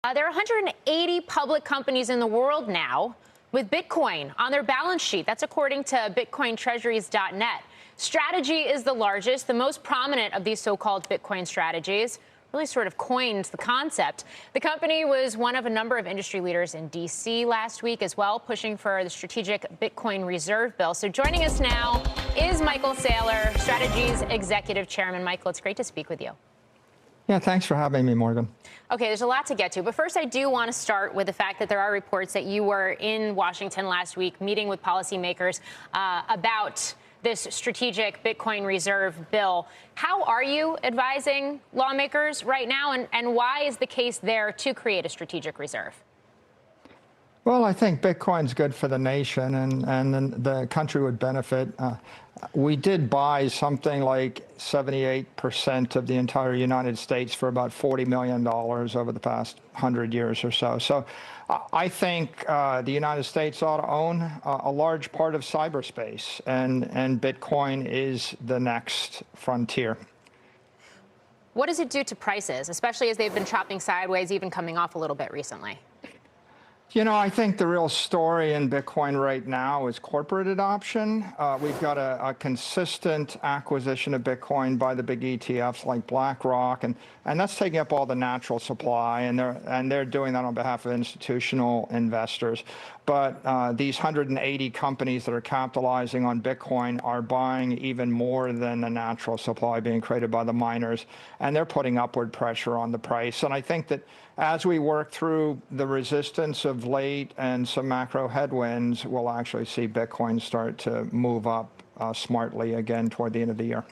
There are 180 public companies in the world now with Bitcoin on their balance sheet. That's according to BitcoinTreasuries.net. Strategy is the largest, the most prominent of these so-called Bitcoin strategies. Really sort of coined the concept. The company was one of a number of industry leaders in D.C. last week as well, pushing for the strategic Bitcoin reserve bill. So joining us now is Michael Saylor, Strategy's executive chairman. Michael, it's great to speak with you. Yeah, thanks for having me, Morgan. Okay, there's a lot to get to, but first I do want to start with the fact that there are reports that you were in Washington last week meeting with policymakers about this strategic Bitcoin reserve bill. How are you advising lawmakers right now, and why is the case there to create a strategic reserve? Well, I think Bitcoin's good for the nation, and the country would benefit. We did buy something like 78% of the entire United States for about $40 million over the past 100 years or so. So I think the United States ought to own a large part of cyberspace, and Bitcoin is the next frontier. What does it do to prices, especially as they've been chopping sideways, even coming off a little bit recently? You know, I think the real story in Bitcoin right now is corporate adoption. We've got a consistent acquisition of Bitcoin by the big ETFs like BlackRock, and that's taking up all the natural supply, and they're doing that on behalf of institutional investors. But these 180 companies that are capitalizing on Bitcoin are buying even more than the natural supply being created by the miners, and they're putting upward pressure on the price. And I think that as we work through the resistance of late and some macro headwinds, we'll actually see Bitcoin start to move up smartly again toward the end of the year.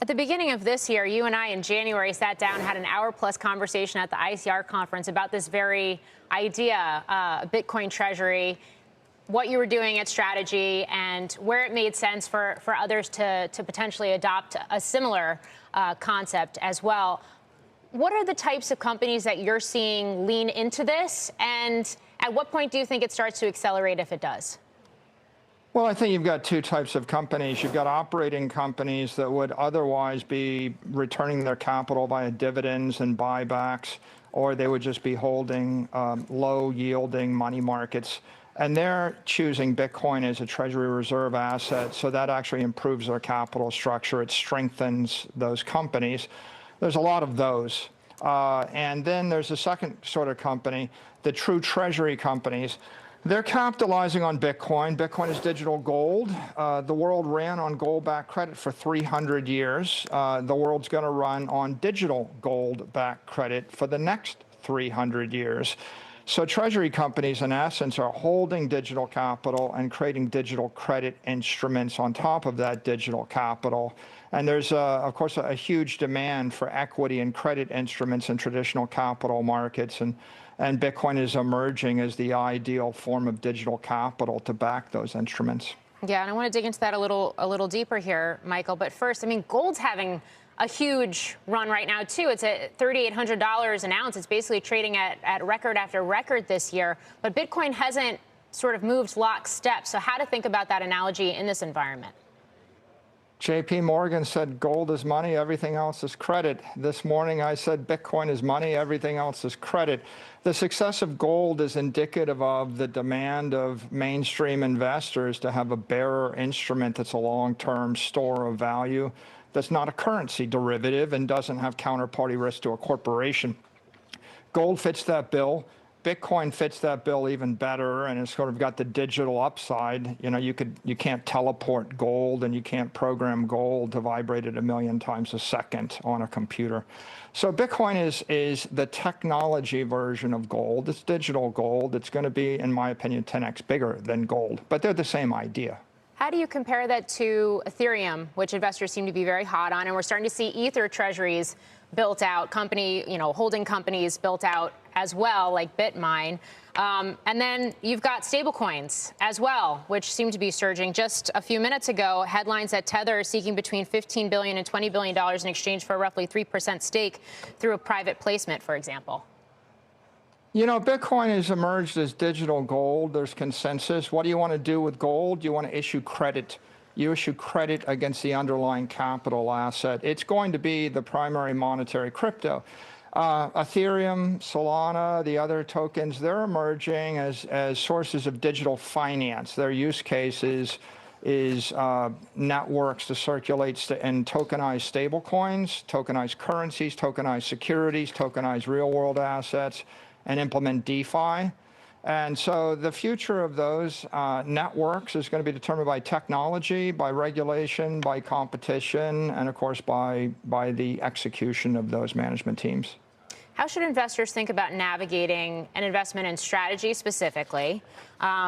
At the beginning of this year, you and I in January sat down, had an hour-plus conversation at the ICR conference about this very idea, Bitcoin Treasury, what you were doing at Strategy, and where it made sense for others to potentially adopt a similar concept as well. What are the types of companies that you're seeing lean into this, and at what point do you think it starts to accelerate if it does? Well, I think you've got two types of companies. You've got operating companies that would otherwise be returning their capital via dividends and buybacks, or they would just be holding low-yielding money markets. And they're choosing Bitcoin as a Treasury reserve asset, so that actually improves their capital structure. It strengthens those companies. There's a lot of those. And then there's a second sort of company, the true Treasury companies. They're capitalizing on Bitcoin. Bitcoin is digital gold. The world ran on gold-backed credit for 300 years. The world's going to run on digital gold-backed credit for the next 300 years. So Treasury companies, in essence, are holding digital capital and creating digital credit instruments on top of that digital capital. And there's, of course, a huge demand for equity and credit instruments in traditional capital markets. And Bitcoin is emerging as the ideal form of digital capital to back those instruments. Yeah, and I want to dig into that a little deeper here, Michael. But first, I mean, gold's having a huge run right now, too. It's at $3,800 an ounce. It's basically trading at record after record this year. But Bitcoin hasn't sort of moved lockstep. So how to think about that analogy in this environment? JP Morgan said gold is money, everything else is credit. This morning I said Bitcoin is money, everything else is credit. The success of gold is indicative of the demand of mainstream investors to have a bearer instrument that's a long-term store of value, that's not a currency derivative and doesn't have counterparty risk to a corporation. Gold fits that bill. Bitcoin fits that bill even better, and it's sort of got the digital upside. You know, you can't teleport gold, and you can't program gold to vibrate at 1,000,000 times a second on a computer. So Bitcoin is the technology version of gold. It's digital gold. It's going to be, in my opinion, 10x bigger than gold, but they're the same idea. How do you compare that to Ethereum, which investors seem to be very hot on, and we're starting to see Ether treasuries built out, holding companies built out as well, like Bitmine. And then you've got stablecoins as well, which seem to be surging. Just a few minutes ago, headlines that Tether is seeking between $15 billion and $20 billion in exchange for a roughly 3% stake through a private placement, for example. You know, Bitcoin has emerged as digital gold. There's consensus. What do you want to do with gold? You want to issue credit. You issue credit against the underlying capital asset. It's going to be the primary monetary crypto. Ethereum, Solana, the other tokens, they're emerging as sources of digital finance. Their use cases is networks to circulate and tokenize stablecoins, tokenize currencies, tokenize securities, tokenize real-world assets, and implement DeFi. And so the future of those networks is going to be determined by technology, by regulation, by competition, and of course by the execution of those management teams. How should investors think about navigating an investment in strategy specifically,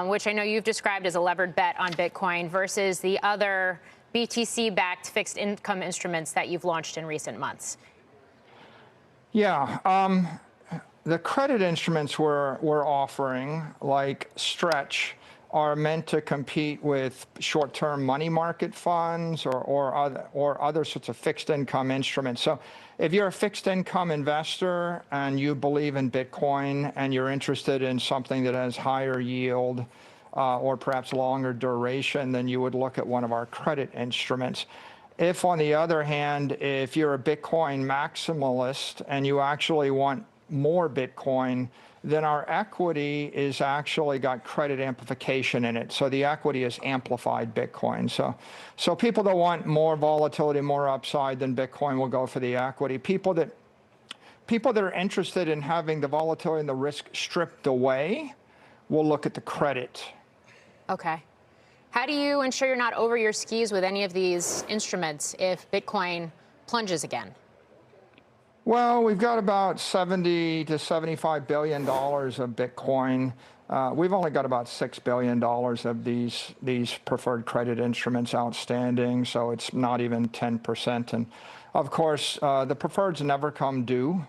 which I know you've described as a levered bet on Bitcoin, versus the other BTC-backed fixed income instruments that you've launched in recent months? Yeah. The credit instruments we're offering, like Stretch, are meant to compete with short-term money market funds or other sorts of fixed income instruments. So if you're a fixed income investor and you believe in Bitcoin and you're interested in something that has higher yield or perhaps longer duration, then you would look at one of our credit instruments. If, on the other hand, if you're a Bitcoin maximalist and you actually want more Bitcoin, then our equity is actually got credit amplification in it. So the equity is amplified Bitcoin. So people that want more volatility, more upside than Bitcoin will go for the equity. People that are interested in having the volatility and the risk stripped away will look at the credit. Okay. How do you ensure you're not over your skis with any of these instruments if Bitcoin plunges again? Well, we've got about 70 to $75 billion of Bitcoin. We've only got about $6 billion of these preferred credit instruments outstanding, so it's not even 10%. And of course, the preferreds never come due,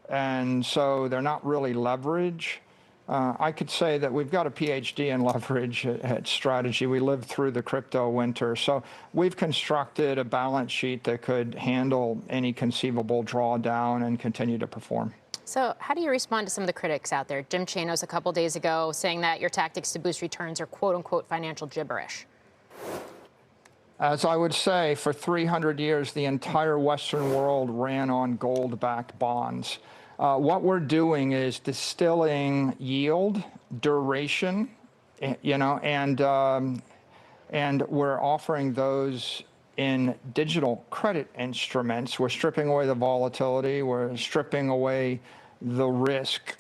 and so they're not really leverage. I could say that we've got a PhD in leverage at strategy. We lived through the crypto winter. So we've constructed a balance sheet that could handle any conceivable drawdown and continue to perform. So how do you respond to some of the critics out there? Jim Chanos a couple days ago saying that your tactics to boost returns are quote unquote financial gibberish. As I would say, for 300 years, the entire Western world ran on gold-backed bonds. What we're doing is distilling yield, duration, and we're offering those in digital credit instruments. We're stripping away the volatility. We're stripping away the risk.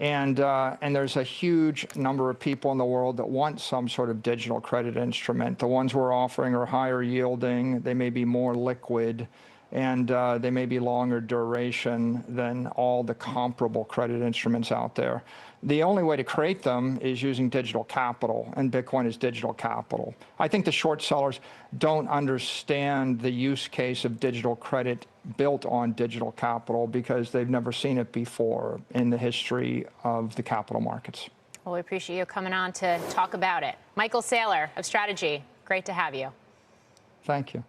And there's a huge number of people in the world that want some sort of digital credit instrument. The ones we're offering are higher yielding. They may be more liquid. And they may be longer duration than all the comparable credit instruments out there. The only way to create them is using digital capital, and Bitcoin is digital capital. I think the short sellers don't understand the use case of digital credit built on digital capital because they've never seen it before in the history of the capital markets. Well, we appreciate you coming on to talk about it. Michael Saylor of Strategy, great to have you. Thank you.